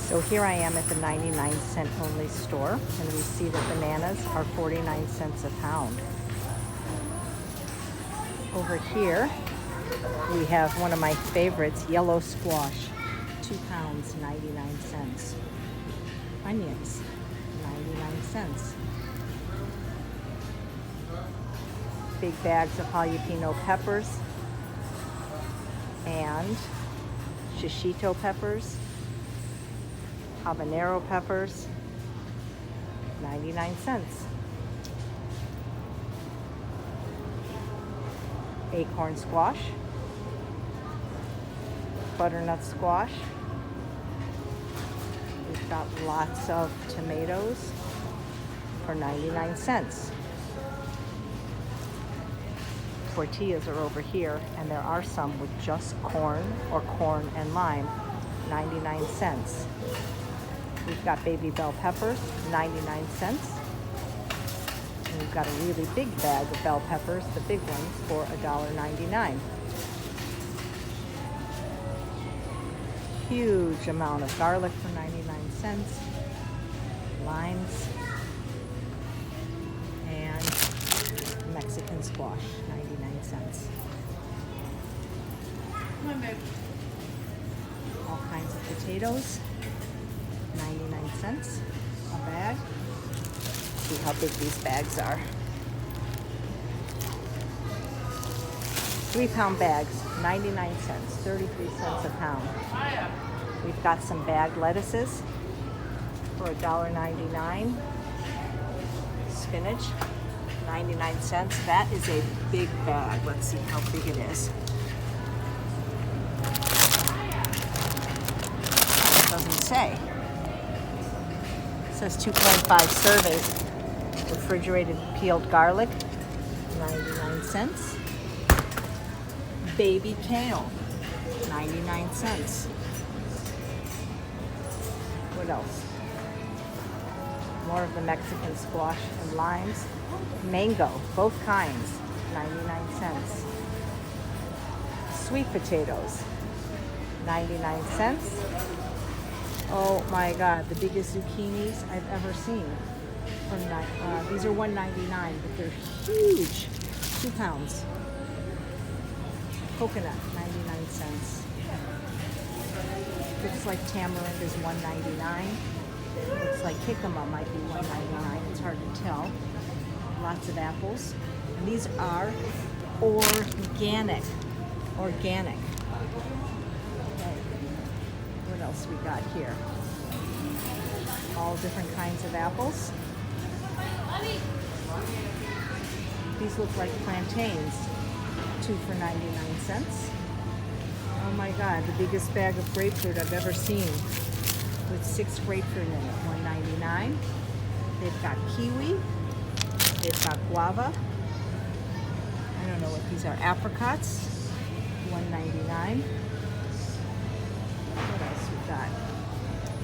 So here I am at the 99-cent only store, and we see that bananas are 49 cents a pound. Over here, we have one of my favorites, yellow squash, 2 pounds, 99 cents. Onions, 99 cents. Big bags of jalapeno peppers and shishito peppers, habanero peppers, 99 cents. Acorn squash, butternut squash. We've got lots of tomatoes for 99 cents. Tortillas are over here, and there are some with just corn or corn and lime, 99 cents. We've got baby bell peppers, 99 cents. And we've got a really big bag of bell peppers, the big ones, for $1.99. Huge amount of garlic for 99 cents. Limes. And Mexican squash, 99 cents. All kinds of potatoes, 99 cents a bag. See how big these bags are. 3-pound bags, 99 cents, 33 cents a pound. We've got some bagged lettuces for $1.99. Spinach, 99 cents. That is a big bag. Let's see how big it is. It doesn't say. It says 2.5 servings. Refrigerated peeled garlic, 99 cents. Baby kale, 99 cents. What else? More of the Mexican squash and limes. Mango, both kinds, 99 cents. Sweet potatoes, 99 cents. Oh my God, the biggest zucchinis I've ever seen. These are $1.99, but they're huge. 2 pounds. Coconut, 99 cents. Looks like tamarind is $1.99. Looks like jicama might be $1.99. It's hard to tell. Lots of apples. And these are organic. Organic. Okay. What else we got here? All different kinds of apples. These look like plantains. 2 for 99 cents. Oh my God, the biggest bag of grapefruit I've ever seen, with 6 grapefruit in it, $1.99. They've got kiwi. They've got guava. I don't know what these are. Apricots, $1.99. What else we got?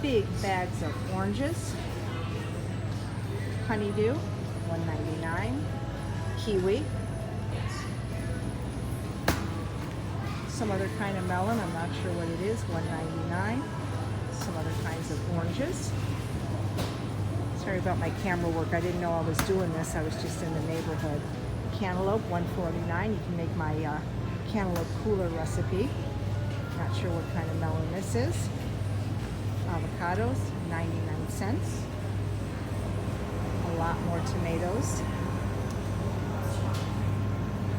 Big bags of oranges. Honeydew, $1.99. Kiwi. Some other kind of melon, I'm not sure what it is, $1.99. Some other kinds of oranges. Sorry about my camera work. I didn't know I was doing this. I was just in the neighborhood. Cantaloupe, $1.49. You can make my cantaloupe cooler recipe. Not sure what kind of melon this is. Avocados, 99 cents. A lot more tomatoes.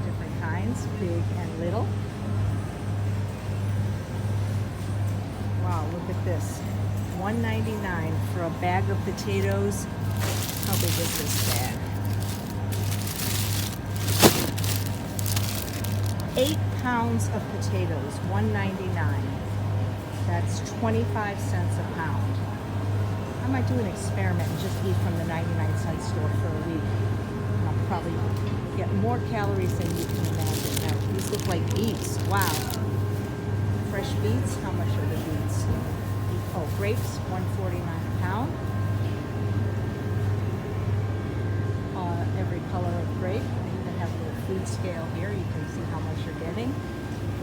Different kinds, big and little. Wow, look at this. $1.99 for a bag of potatoes. How big is this bag? 8 pounds of potatoes, $1.99. That's 25 cents a pound. I might do an experiment and just eat from the 99-cent store for a week. And I'll probably get more calories than you can imagine. Now, these look like beets. Wow. Fresh beets, how much are the beets? Oh, grapes, $1.49 a pound. Every color of grape. I even have a little food scale here. You can see how much you're getting.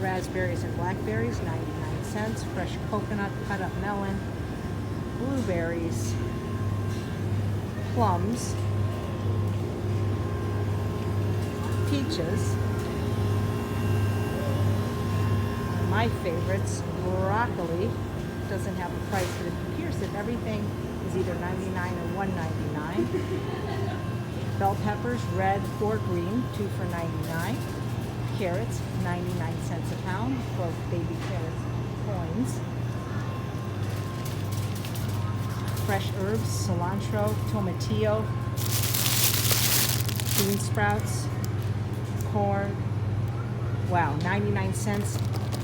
Raspberries and blackberries, 99 cents. Fresh coconut, cut up melon, blueberries, plums, peaches. My favorites, broccoli. Doesn't have a price, but it appears that everything is either 99 or 1.99. Bell peppers, red or green, 2 for 99. Carrots, 99 cents a pound, both baby carrots, coins. Fresh herbs, cilantro, tomatillo, bean sprouts, corn. Wow, 99 cents.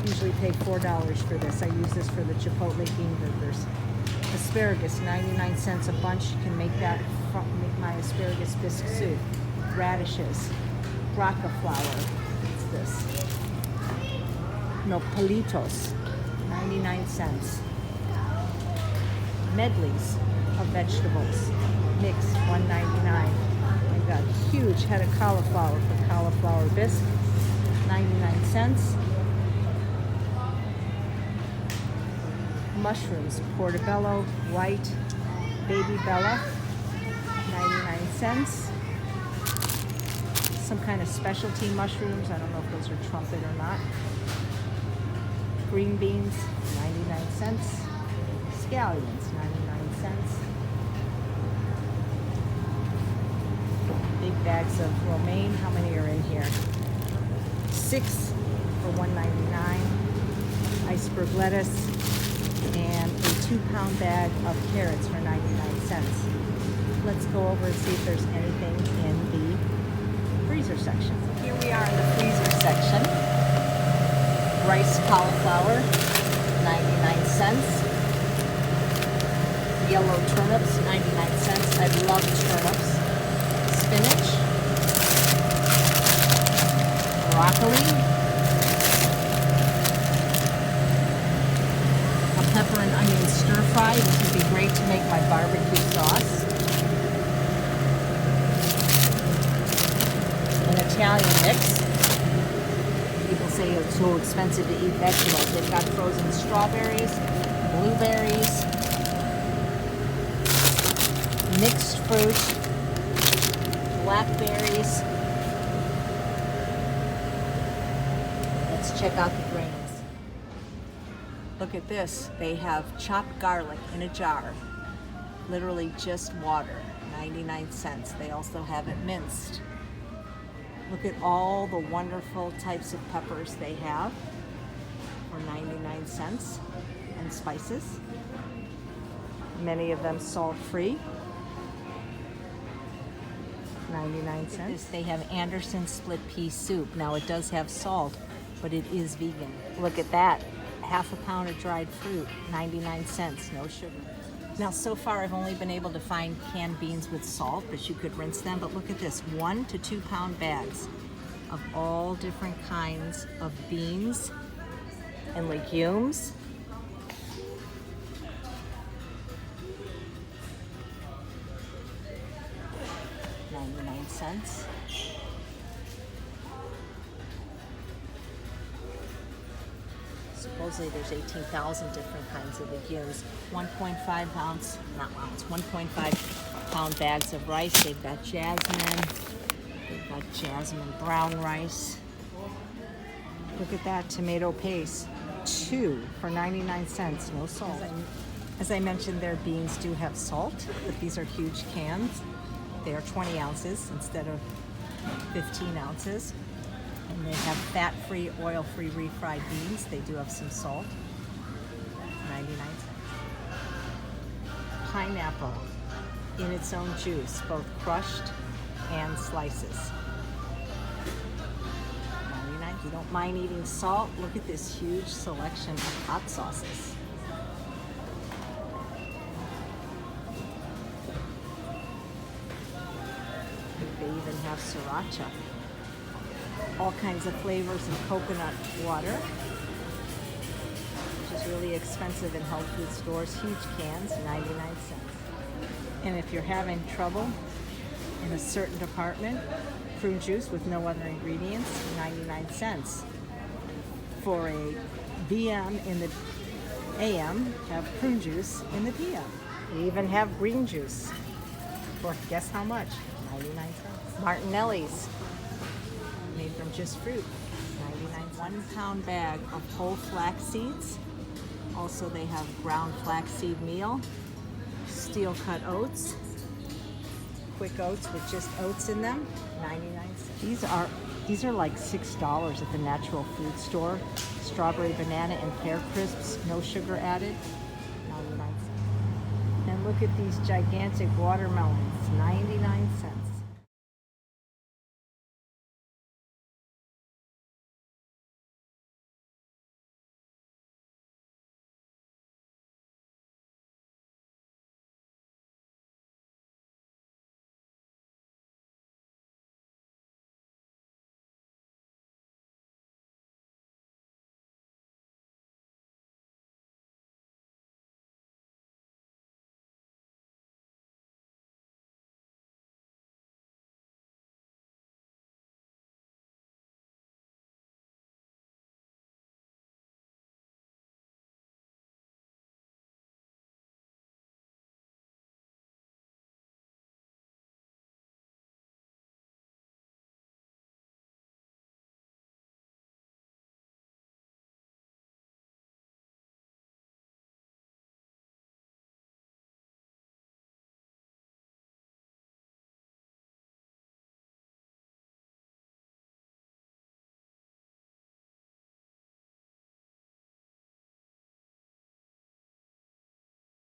Usually pay $4 for this. I use this for the Chipotle bean burgers. Asparagus, 99 cents a bunch. You can make that, make my asparagus bisque soup. Radishes, braca flour. What's this? Nopalitos, 99 cents. Medleys of vegetables, mixed, $1.99. I got a huge head of cauliflower for cauliflower bisque, 99 cents. Mushrooms, portobello, white, baby bella, 99 cents. Some kind of specialty mushrooms. I don't know if those are trumpet or not. Green beans, 99 cents. Scallions, 99 cents. Big bags of romaine. How many are in here? 6 for $1.99. Iceberg lettuce. And a 2-pound bag of carrots for 99 cents. Let's go over and see if there's anything in the freezer section. Here we are in the freezer section. Rice cauliflower, 99 cents. Yellow turnips, 99 cents. I love turnips. Spinach. Broccoli. Pepper and onion stir fry, which would be great to make my barbecue sauce. An Italian mix. People say it's so expensive to eat vegetables. They've got frozen strawberries, blueberries, mixed fruit, blackberries. Let's check out the grains. Look at this. They have chopped garlic in a jar. Literally just water, 99 cents. They also have it minced. Look at all the wonderful types of peppers they have for 99 cents. And spices. Many of them salt-free. 99 cents. They have Anderson split pea soup. Now it does have salt, but it is vegan. Look at that. Half a pound of dried fruit, 99 cents, no sugar. Now, so far I've only been able to find canned beans with salt, but you could rinse them. But look at this, 1 to 2 pound bags of all different kinds of beans and legumes. $0.99. Supposedly there's 18,000 different kinds of legumes. 1.5 ounce, not ounce, 1.5 pound bags of rice. They've got jasmine. They've got jasmine brown rice. Look at that tomato paste. 2 for 99 cents, no salt. As I mentioned, their beans do have salt, but these are huge cans. They are 20 ounces instead of 15 ounces. And they have fat-free, oil-free refried beans. They do have some salt. 99 cents. Pineapple in its own juice, both crushed and slices. 99. If you don't mind eating salt, look at this huge selection of hot sauces. They even have sriracha. All kinds of flavors of coconut water, which is really expensive in health food stores. Huge cans, 99 cents. And if you're having trouble in a certain department, prune juice with no other ingredients, 99 cents. For a BM in the AM, have prune juice in the PM. They even have green juice. For guess how much? 99 cents. Martinelli's, made from just fruit. 99 cents. 1 pound bag of whole flax seeds. Also, they have ground flaxseed meal, steel cut oats, quick oats with just oats in them, 99 cents. These are like $6 at the natural food store. Strawberry, banana, and pear crisps, no sugar added, 99 cents. And look at these gigantic watermelons, 99 cents.